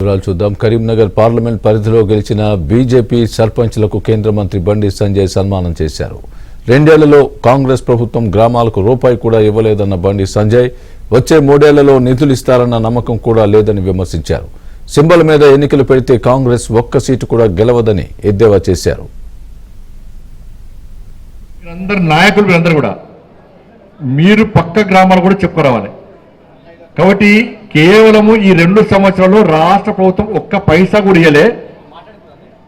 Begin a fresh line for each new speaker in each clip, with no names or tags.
వివరాలు చూద్దాం. కరీంనగర్ పార్లమెంట్ పరిధిలో గెలిచిన బీజేపీ సర్పంచ్లకు కేంద్ర మంత్రి బండి సంజయ్ సన్మానం చేశారు. 2 ఏళ్లలో కాంగ్రెస్ ప్రభుత్వం గ్రామాలకు రూపాయి కూడా ఇవ్వలేదన్న బండి సంజయ్ వచ్చే 3 ఏళ్లలో నిధులు ఇస్తారన్న నమ్మకం కూడా లేదని విమర్శించారు. సింబల్ మీద ఎన్నికలు పెడితే కాంగ్రెస్ ఒక్క సీటు కూడా గెలవదని ఎద్దేవా చేశారు.
నాయకులు కూడా మీరు పక్క గ్రామాలు కూడా చెప్పుకోరావాలి. కాబట్టి కేవలము ఈ 2 సంవత్సరాల్లో రాష్ట్ర ప్రభుత్వం ఒక్క పైసా కూడా ఇయ్యలే.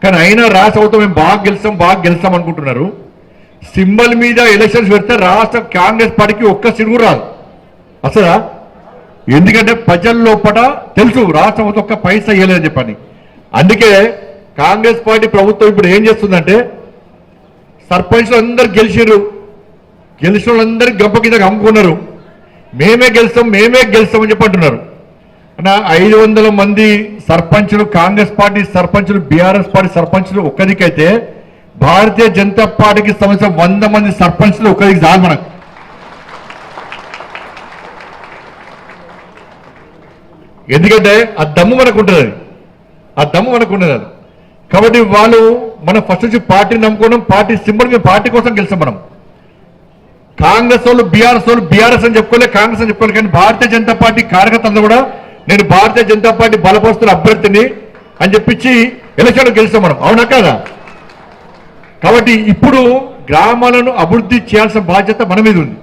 కానీ అయినా రాష్ట్ర ప్రభుత్వం మేము బాగా గెలుస్తాం అనుకుంటున్నారు. సింబల్ మీద ఎలక్షన్స్ పెడితే రాష్ట్ర కాంగ్రెస్ పార్టీకి ఒక్క సీటు కూడా రాదు అసలు. ఎందుకంటే ప్రజల లోపల తెలుసు రాష్ట్ర ప్రభుత్వం ఒక్క పైసా ఇయ్యలేదని చెప్పని. అందుకే కాంగ్రెస్ పార్టీ ప్రభుత్వం ఇప్పుడు ఏం చేస్తుందంటే సర్పంచ్లు అందరు గెలిచిన వాళ్ళందరికీ గంప కింద అమ్ముకున్నారు. మేమే గెలుస్తామని చెప్పి అంటున్నారు. 500 మంది సర్పంచులు కాంగ్రెస్ పార్టీ సర్పంచులు, బీఆర్ఎస్ పార్టీ సర్పంచులు ఒక్కరికైతే భారతీయ జనతా పార్టీకి సంబంధించిన 100 మంది సర్పంచులు ఒక్కరికి చాలు మనకు. ఎందుకంటే ఆ దమ్ము మనకు ఉంటుంది, కాబట్టి వాళ్ళు మనం ఫస్ట్ నుంచి పార్టీని నమ్ముకోవడం, పార్టీ సింబల్ మీద పార్టీ కోసం గెలిచాం మనం. కాంగ్రెస్ వాళ్ళు బీఆర్ఎస్ అని చెప్పుకోలే, కాంగ్రెస్ అని చెప్పుకోలే. కానీ భారతీయ జనతా పార్టీ కార్యకర్తలు కూడా నేను భారతీయ జనతా పార్టీ బలపరుస్తున్న అభ్యర్థిని అని చెప్పించి ఎలక్షన్లో గెలిచాం మనం, అవునా కాదా? కాబట్టి ఇప్పుడు గ్రామాలను అభివృద్ధి చేయాల్సిన బాధ్యత మన మీద ఉంది.